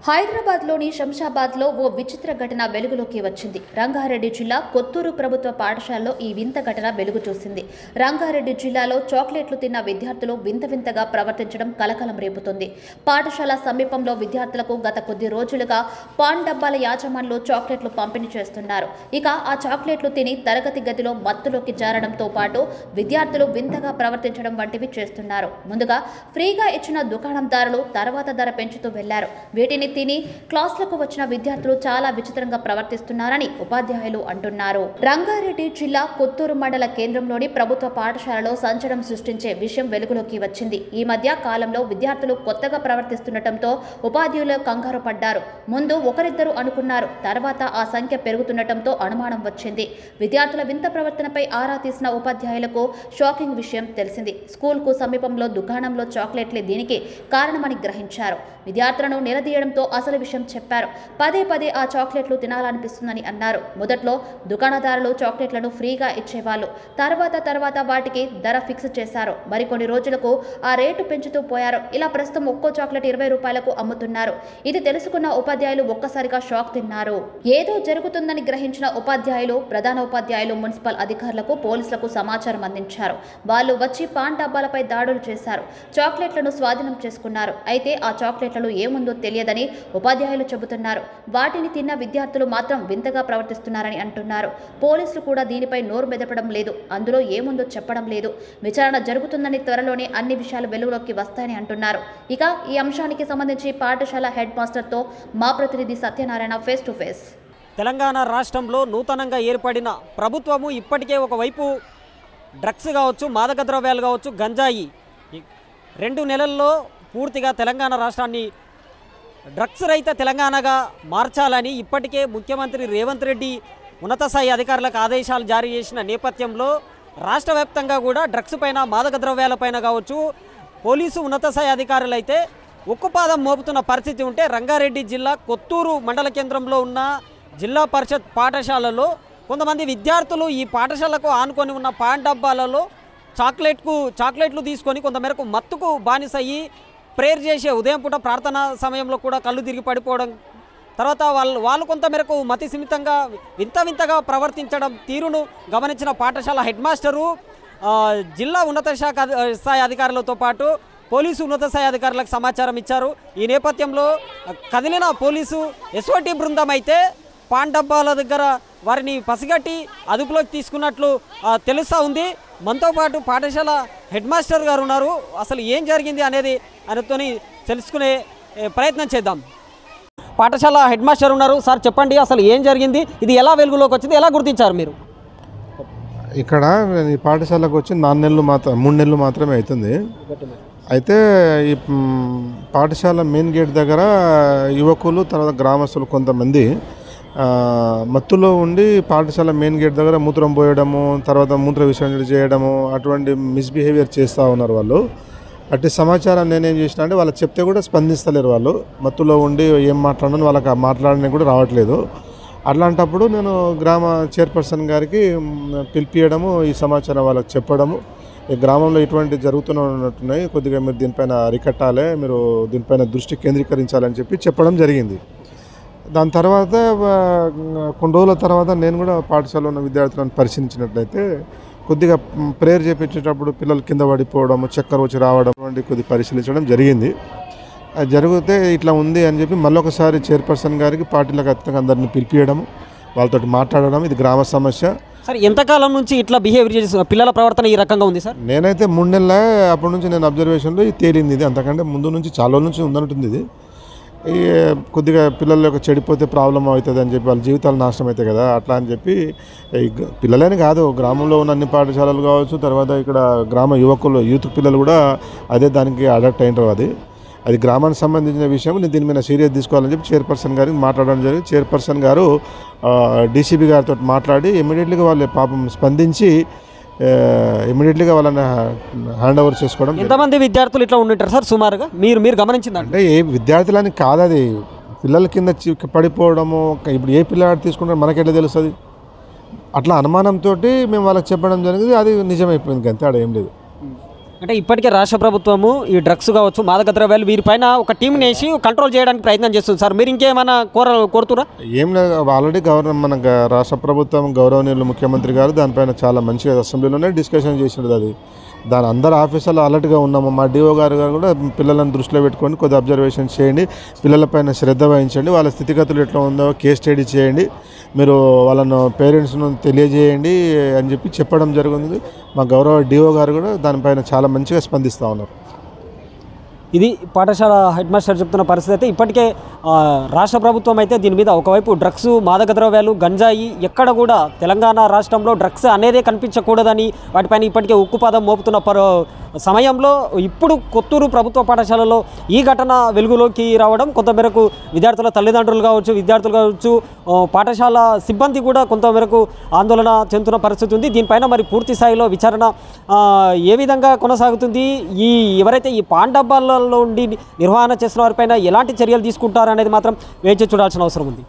హైదరాబాద్లోని శంషాబాద్లో ఓ విచిత్ర ఘటన వెలుగులోకి వచ్చింది. రంగారెడ్డి జిల్లా కొత్తూరు ప్రభుత్వ పాఠశాలలో ఈ వింత ఘటన వెలుగు చూసింది. రంగారెడ్డి జిల్లాలో చాక్లెట్లు తిన్న విద్యార్థులు వింతగా ప్రవర్తించడం కలకలం రేపుతుంది. పాఠశాల సమీపంలో విద్యార్థులకు గత కొద్ది రోజులుగా పాన్ డబ్బాల యాజమాన్లు చాక్లెట్లు పంపిణీ చేస్తున్నారు. ఇక ఆ చాక్లెట్లు తిని తరగతి గదిలో మత్తులోకి జారడంతో పాటు విద్యార్థులు వింతగా ప్రవర్తించడం వంటివి చేస్తున్నారు. ముందుగా ఫ్రీగా ఇచ్చిన దుకాణందారులు తర్వాత ధర పెంచుతూ వెళ్లారు. వీటిని తిని క్లాసులకు వచ్చిన విద్యార్థులు చాలా విచిత్రంగా ప్రవర్తిస్తున్నారని ఉపాధ్యాయులు అంటున్నారు. రంగారెడ్డి జిల్లా కొత్తూరు మండల కేంద్రంలోని ప్రభుత్వ పాఠశాలలో సంచలనం సృష్టించే విషయం వెలుగులోకి వచ్చింది. ఈ మధ్య కాలంలో విద్యార్థులు కొత్తగా ప్రవర్తిస్తుండటంతో ఉపాధ్యాయులు కంగారు పడ్డారు. ముందు ఒకరిద్దరు అనుకున్నారు, తర్వాత ఆ సంఖ్య పెరుగుతుండటంతో అనుమానం వచ్చింది. విద్యార్థుల వింత ప్రవర్తనపై ఆరా తీసిన ఉపాధ్యాయులకు షాకింగ్ విషయం తెలిసింది. స్కూల్కు సమీపంలో దుకాణంలో చాక్లెట్లే దీనికి కారణమని గ్రహించారు. విద్యార్థులను నిలదీయడంతో అసలు విషయం చెప్పారు. పదే ఆ చాక్లెట్లు తినాలనిపిస్తుందని అన్నారు. మొదట్లో దుకాణదారులు చాక్లెట్లను ఫ్రీగా ఇచ్చేవాళ్ళు. తర్వాత వాటికి ధర ఫిక్స్ చేశారు. మరికొన్ని రోజులకు ఆ రేటు పెంచుతూ పోయారు. ఇలా ప్రస్తుతం ఒక్కో చాక్లెట్ 20 రూపాయలకు అమ్ముతున్నారు. ఇది తెలుసుకున్న ఉపాధ్యాయులు ఒక్కసారిగా షాక్ తిన్నారు. ఏదో జరుగుతుందని గ్రహించిన ఉపాధ్యాయులు, ప్రధాన ఉపాధ్యాయులు మున్సిపల్ అధికారులకు, పోలీసులకు సమాచారం అందించారు. వాళ్ళు వచ్చి పాన్ డబ్బాలపై దాడులు చేశారు. చాక్లెట్లను స్వాధీనం చేసుకున్నారు. అయితే ఆ చాక్లెట్లలో ఏముందో తెలియదని ఉపాధ్యాయులు చెబుతున్నారు. వాటిని తిన్న విద్యార్థులు మాత్రం వింతగా ప్రవర్తిస్తున్నారని అంటున్నారు. పోలీసులు కూడా దీనిపై నోరు మెదపడం లేదు. అందులో ఏముందో చెప్పడం లేదు. విచారణ జరుగుతుందని, త్వరలోనే అన్ని విషయాలు వెలుగులోకి వస్తాయని అంటున్నారు. ఇక ఈ అంశానికి సంబంధించి పాఠశాల హెడ్ మాస్టర్తో మా ప్రతినిధి Satyanarayana face to face. Telangana రాష్ట్రంలో నూతనంగా ఏర్పడిన ప్రభుత్వము ఇప్పటికే ఒకవైపు డ్రగ్స్ కావచ్చు, మాదక ద్రవ్యాలు కావచ్చు, గంజాయి 2 నెలల్లో పూర్తిగా తెలంగాణ రాష్ట్రాన్ని డ్రగ్స్ రహిత తెలంగాణగా మార్చాలని ఇప్పటికే ముఖ్యమంత్రి రేవంత్ రెడ్డి ఉన్నత స్థాయి అధికారులకు ఆదేశాలు జారీ చేసిన నేపథ్యంలో రాష్ట్ర వ్యాప్తంగా కూడా డ్రగ్స్ పైన, మాదక ద్రవ్యాలపైన కావచ్చు పోలీసు ఉన్నత స్థాయి అధికారులు అయితే ఉక్కుపాదం మోపుతున్న పరిస్థితి ఉంటే, రంగారెడ్డి జిల్లా కొత్తూరు మండల కేంద్రంలో ఉన్న జిల్లా పరిషత్ పాఠశాలలో కొంతమంది విద్యార్థులు ఈ పాఠశాలకు ఆనుకొని ఉన్న పాన్ డబ్బాలలో చాక్లెట్లు తీసుకొని కొంతమేరకు మత్తుకు బానిసయ్యి ప్రేయర్ చేసే ఉదయం పూట ప్రార్థన సమయంలో కూడా కళ్ళు తిరిగి పడిపోవడం, తర్వాత వాళ్ళు కొంతమేరకు మతి సిమితంగా వింతగా ప్రవర్తించడం తీరును గమనించిన పాఠశాల హెడ్ మాస్టరు, జిల్లా ఉన్నత స్థాయి అధికారులతో పాటు పోలీసు ఉన్నత స్థాయి అధికారులకు సమాచారం ఇచ్చారు. ఈ నేపథ్యంలో కదిలిన పోలీసు ఎస్ఓటీ బృందం అయితే పాన్ డబ్బాల దగ్గర వారిని పసిగట్టి అదుపులోకి తీసుకున్నట్లు తెలుస్తూ ఉంది. మనతో పాటు పాఠశాల హెడ్ మాస్టర్ గారు ఉన్నారు. అసలు ఏం జరిగింది అనేది ఆయనతో తెలుసుకునే ప్రయత్నం చేద్దాం. పాఠశాల హెడ్ మాస్టర్ ఉన్నారు. సార్ చెప్పండి, అసలు ఏం జరిగింది, ఇది ఎలా వెలుగులోకి వచ్చింది, ఎలా గుర్తించారు మీరు? ఇక్కడ ఈ పాఠశాలకు వచ్చి 3 నెలలు మాత్రమే అవుతుంది. అయితే ఈ పాఠశాల మెయిన్ గేట్ దగ్గర యువకులు, తర్వాత గ్రామస్తులు కొంతమంది మత్తులో ఉండి పాఠశాల మెయిన్ గేట్ దగ్గర మూత్రం పోయడము, తర్వాత మూత్ర విసర్జన చేయడము, అటువంటి మిస్బిహేవియర్ చేస్తూ ఉన్నారు వాళ్ళు. అట్టి సమాచారం నేనేం చేసిన అంటే వాళ్ళకి చెప్తే కూడా స్పందిస్తలేరు. వాళ్ళు మత్తులో ఉండి ఏం మాట్లాడని వాళ్ళకి మాట్లాడడానికి కూడా రావట్లేదు. అట్లాంటప్పుడు నేను గ్రామ చైర్పర్సన్ గారికి పిలిపియడము, ఈ సమాచారం వాళ్ళకి చెప్పడము, ఈ గ్రామంలో ఇటువంటి జరుగుతున్నట్టున్నాయి, కొద్దిగా మీరు దీనిపైన అరికట్టాలి, మీరు దీనిపైన దృష్టి కేంద్రీకరించాలని చెప్పడం జరిగింది. దాని తర్వాత కొన్ని రోజుల తర్వాత నేను కూడా పాఠశాలలో ఉన్న విద్యార్థులను పరిశీలించినట్లయితే కొద్దిగా ప్రేయర్ చేయించేటప్పుడు పిల్లలు కింద పడిపోవడం, చక్కర వచ్చి రావడం వంటి కొద్ది పరిశీలించడం జరిగింది. అది జరిగితే ఇట్లా ఉంది అని చెప్పి మళ్ళొకసారి చైర్పర్సన్ గారికి పార్టీలకు అత్యంగా అందరినీ పిలిపియడము, వాళ్ళతో మాట్లాడడం. ఇది గ్రామ సమస్య. సార్, ఎంతకాలం నుంచి ఇట్లా బిహేవియర్ చేసిన పిల్లల ప్రవర్తన ఈ రకంగా ఉంది సార్? నేనైతే 3 నెలల అప్పటి నుంచి నేను అబ్జర్వేషన్లో తేలింది. ఇది అంతకంటే ముందు నుంచి చాలా రోజుల నుంచి ఉందంటుంది. ఇది కొద్దిగా పిల్లలకు చెడిపోతే ప్రాబ్లం అవుతుంది అని చెప్పి వాళ్ళ జీవితాలు నాశనం అవుతాయి కదా, అట్లా అని చెప్పి పిల్లలని కాదు, గ్రామంలో ఉన్న అన్ని పాఠశాలలు కావచ్చు, తర్వాత ఇక్కడ గ్రామ యూత్ పిల్లలు కూడా అదే దానికి అడాప్ట్ అయినారు. అది గ్రామానికి సంబంధించిన విషయం. నేను దీని మీద సీరియస్ తీసుకోవాలని చెప్పి చైర్పర్సన్ గారికి మాట్లాడడం జరిగింది. చైర్పర్సన్ గారు డీసీపీ గారితో మాట్లాడి ఇమీడియట్లీగా వాళ్ళు పాపం స్పందించి ఇమీడియట్లీగా వాళ్ళని హ్యాండ్ ఓవర్ చేసుకోవడం. ఎంతమంది విద్యార్థులు ఇట్లా ఉండింటారు సార్ సుమారుగా మీరు గమనించిందంటే? ఏ విద్యార్థులని కాదు, అది పిల్లల కింద పడిపోవడము. ఇప్పుడు ఏ పిల్లవాడు తీసుకుంటారో మనకెట్లా తెలుస్తుంది? అట్లా అనుమానంతో మేము వాళ్ళకి చెప్పడం జరిగింది. అది నిజమైపోయింది, అంతే, ఆడ ఏం లేదు. అంటే ఇప్పటికే రాష్ట్ర ప్రభుత్వము ఈ డ్రగ్స్ కావచ్చు మాదక ద్రవ్యాలు వీరిపైన ఒక టీంని వేసి కంట్రోల్ చేయడానికి ప్రయత్నం చేస్తుంది సార్. మీరు ఇంకేమైనా కోరుతురా? ఏం లేదు, ఆల్రెడీ మన రాష్ట్ర ప్రభుత్వం గౌరవనీయులు ముఖ్యమంత్రి గారు దానిపైన చాలా మంచిగా అసెంబ్లీలోనే డిస్కషన్ చేసినది. అది దాని అందరు ఆఫీసర్లు అలర్ట్గా ఉన్నాము. మా డిఓ గారు కూడా పిల్లలను దృష్టిలో పెట్టుకొని కొద్ది అబ్జర్వేషన్ చేయండి, పిల్లలపైన శ్రద్ధ వహించండి, వాళ్ళ స్థితిగతులు ఎట్లా ఉందో కేస్ స్టడీ చేయండి, మీరు వాళ్ళను పేరెంట్స్ను తెలియజేయండి అని చెప్పడం జరిగింది. మా గౌరవ డిఓ గారు కూడా దానిపైన చాలా మంచిగా స్పందిస్తూ ఉన్నారు. ఇది పాఠశాల హెడ్ మాస్టర్ చెప్తున్న పరిస్థితి. అయితే ఇప్పటికే రాష్ట్ర ప్రభుత్వం అయితే దీని మీద ఒకవైపు డ్రగ్స్ మాదక ద్రవ్యాలు గంజాయి ఎక్కడ కూడా తెలంగాణ రాష్ట్రంలో డ్రగ్స్ అనేదే కనిపించకూడదని వాటిపైన ఇప్పటికే ఉక్కుపాదం మోపుతున్న సమయంలో ఇప్పుడు కొత్తూరు ప్రభుత్వ పాఠశాలలో ఈ ఘటన వెలుగులోకి రావడం కొంతమేరకు విద్యార్థుల తల్లిదండ్రులు కావచ్చు, విద్యార్థులు కావచ్చు, పాఠశాల సిబ్బంది కూడా కొంతమేరకు ఆందోళన చెందుతున్న పరిస్థితి ఉంది. దీనిపైన మరి పూర్తి స్థాయిలో విచారణ ఏ విధంగా కొనసాగుతుంది, ఎవరైతే ఈ పాన్ డబ్బాలలో ఉండి నిర్వహణ చేస్తున్న వారిపైన ఎలాంటి చర్యలు తీసుకుంటారు అనేది మాత్రం వేచి చూడాల్సిన అవసరం ఉంది.